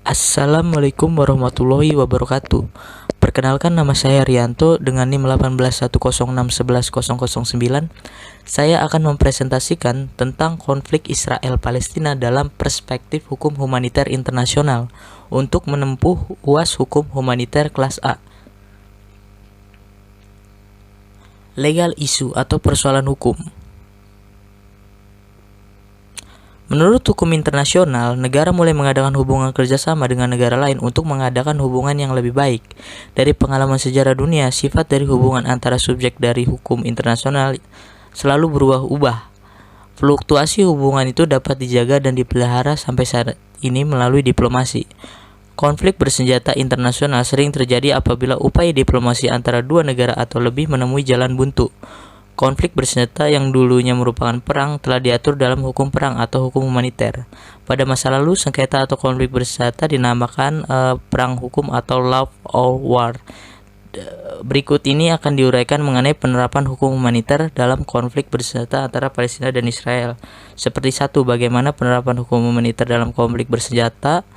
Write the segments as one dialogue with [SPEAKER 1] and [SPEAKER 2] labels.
[SPEAKER 1] Assalamualaikum warahmatullahi wabarakatuh. Perkenalkan, nama saya Rianto dengan NIM 181061110009. Saya akan mempresentasikan tentang konflik Israel-Palestina dalam perspektif hukum humaniter internasional untuk menempuh UAS Hukum Humaniter Kelas A. Legal issue atau persoalan hukum. Menurut hukum internasional, negara mulai mengadakan hubungan kerjasama dengan negara lain untuk mengadakan hubungan yang lebih baik. Dari pengalaman sejarah dunia, sifat dari hubungan antara subjek dari hukum internasional selalu berubah-ubah. Fluktuasi hubungan itu dapat dijaga dan dipelihara sampai saat ini melalui diplomasi. Konflik bersenjata internasional sering terjadi apabila upaya diplomasi antara dua negara atau lebih menemui jalan buntu. Konflik bersenjata yang dulunya merupakan perang telah diatur dalam hukum perang atau hukum humaniter. Pada masa lalu, sengketa atau konflik bersenjata dinamakan perang hukum atau law of war. Berikut ini akan diuraikan mengenai penerapan hukum humaniter dalam konflik bersenjata antara Palestina dan Israel. Seperti satu, bagaimana penerapan hukum humaniter dalam konflik bersenjata.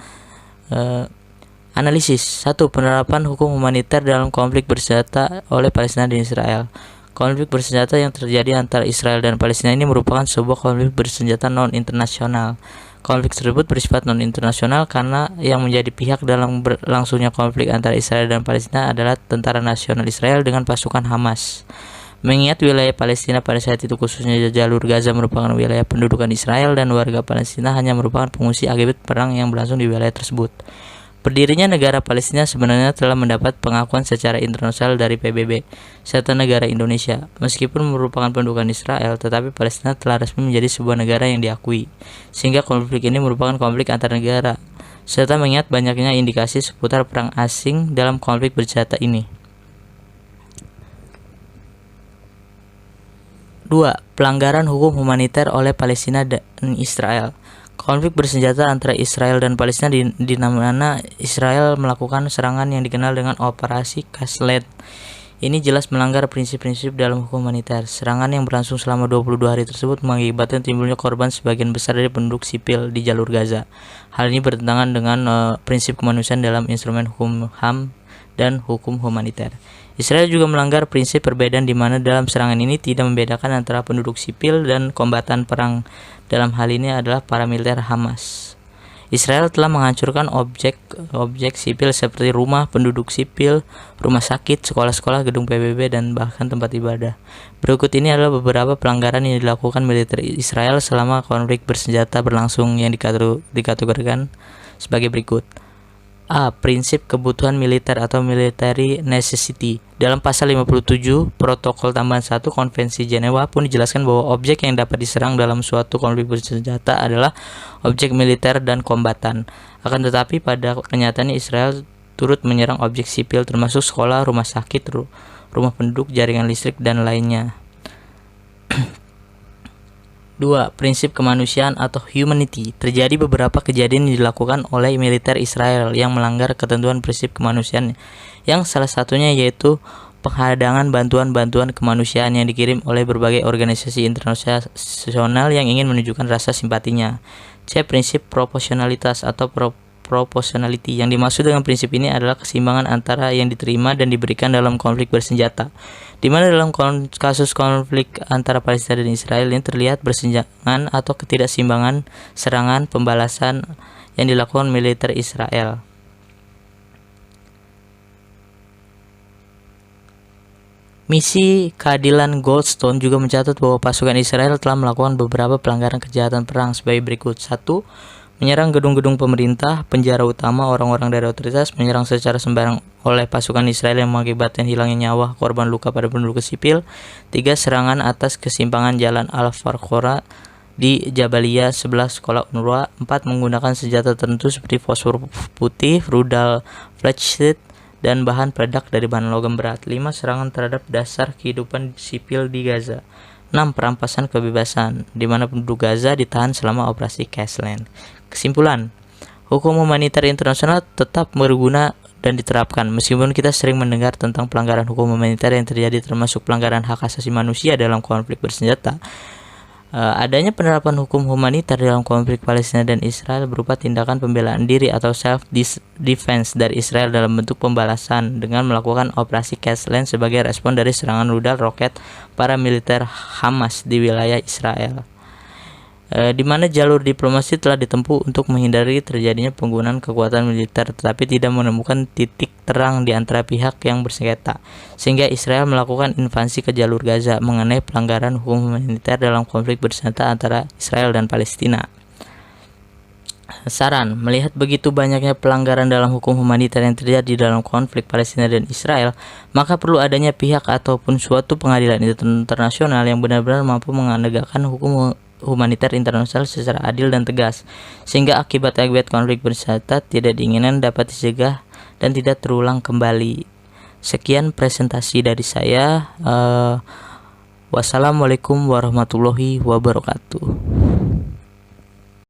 [SPEAKER 1] Analisis. 1. Penerapan hukum humaniter dalam konflik bersenjata oleh Palestina dan Israel. Konflik bersenjata yang terjadi antara Israel dan Palestina ini merupakan sebuah konflik bersenjata non-internasional. Konflik tersebut bersifat non-internasional karena yang menjadi pihak dalam berlangsungnya konflik antara Israel dan Palestina adalah Tentara Nasional Israel dengan pasukan Hamas. Mengingat wilayah Palestina pada saat itu, khususnya jalur Gaza, merupakan wilayah pendudukan Israel dan warga Palestina hanya merupakan pengungsi akibat perang yang berlangsung di wilayah tersebut. Berdirinya negara Palestina sebenarnya telah mendapat pengakuan secara internasional dari PBB serta negara Indonesia. Meskipun merupakan pendudukan Israel, tetapi Palestina telah resmi menjadi sebuah negara yang diakui, sehingga konflik ini merupakan konflik antar negara, serta mengingat banyaknya indikasi seputar perang asing dalam konflik bersenjata ini. 2. Pelanggaran hukum humaniter oleh Palestina dan Israel. Konflik bersenjata antara Israel dan Palestina di mana Israel melakukan serangan yang dikenal dengan Operasi Castle. Ini jelas melanggar prinsip-prinsip dalam hukum humaniter. Serangan yang berlangsung selama 22 hari tersebut mengakibatkan timbulnya korban sebagian besar dari penduduk sipil di jalur Gaza. Hal ini bertentangan dengan prinsip kemanusiaan dalam instrumen hukum HAM dan hukum humaniter. Israel juga melanggar prinsip perbedaan di mana dalam serangan ini tidak membedakan antara penduduk sipil dan kombatan perang. Dalam hal ini adalah para militer Hamas. Israel telah menghancurkan objek sipil seperti rumah penduduk sipil, rumah sakit, sekolah-sekolah, gedung PBB, dan bahkan tempat ibadah. Berikut ini adalah beberapa pelanggaran yang dilakukan militer Israel selama konflik bersenjata berlangsung yang dikategorikan sebagai berikut. A. Prinsip kebutuhan militer atau military necessity. Dalam pasal 57 Protokol Tambahan 1 Konvensi Jenewa pun dijelaskan bahwa objek yang dapat diserang dalam suatu konflik bersenjata adalah objek militer dan kombatan. Akan tetapi pada kenyataannya Israel turut menyerang objek sipil termasuk sekolah, rumah sakit, rumah penduduk, jaringan listrik, dan lainnya. 2. Prinsip kemanusiaan atau humanity. Terjadi beberapa kejadian yang dilakukan oleh militer Israel yang melanggar ketentuan prinsip kemanusiaan, yang salah satunya yaitu penghadangan bantuan-bantuan kemanusiaan yang dikirim oleh berbagai organisasi internasional yang ingin menunjukkan rasa simpatinya. C. Prinsip proporsionalitas atau proportionality. Yang dimaksud dengan prinsip ini adalah keseimbangan antara yang diterima dan diberikan dalam konflik bersenjata, di mana dalam kasus konflik antara Palestina dan Israel ini terlihat bersenjangan atau ketidakseimbangan serangan pembalasan yang dilakukan militer Israel. Misi Keadilan Goldstone juga mencatat bahwa pasukan Israel telah melakukan beberapa pelanggaran kejahatan perang sebagai berikut. 1. Menyerang gedung-gedung pemerintah, penjara utama, orang-orang dari otoritas, menyerang secara sembarang oleh pasukan Israel yang mengakibatkan hilangnya nyawa, korban luka pada penduduk sipil. 3. Serangan atas kesimpangan Jalan Al-Farqora di Jabalia sebelah sekolah UNRWA. 4. Menggunakan senjata tertentu seperti fosfor putih, rudal flash dan bahan peledak dari bahan logam berat. 5. Serangan terhadap dasar kehidupan sipil di Gaza. 6. Perampasan kebebasan, di mana penduduk Gaza ditahan selama operasi Castle. Kesimpulan, hukum humaniter internasional tetap berguna dan diterapkan. Meskipun kita sering mendengar tentang pelanggaran hukum humaniter yang terjadi termasuk pelanggaran hak asasi manusia dalam konflik bersenjata, Adanya penerapan hukum humaniter dalam konflik Palestina dan Israel berupa tindakan pembelaan diri atau self-defense dari Israel dalam bentuk pembalasan dengan melakukan operasi Castle sebagai respon dari serangan rudal roket para militer Hamas di wilayah Israel, di mana jalur diplomasi telah ditempuh untuk menghindari terjadinya penggunaan kekuatan militer, tetapi tidak menemukan titik terang di antara pihak yang bersengketa, sehingga Israel melakukan invasi ke jalur Gaza mengenai pelanggaran hukum humaniter dalam konflik bersenjata antara Israel dan Palestina. Saran, melihat begitu banyaknya pelanggaran dalam hukum humaniter yang terjadi dalam konflik Palestina dan Israel, maka perlu adanya pihak ataupun suatu pengadilan internasional yang benar-benar mampu menegakkan hukum humaniter internasional secara adil dan tegas, sehingga akibat-akibat konflik bersenjata tidak diinginkan dapat dicegah dan tidak terulang kembali. Sekian presentasi dari saya. Wassalamualaikum warahmatullahi wabarakatuh.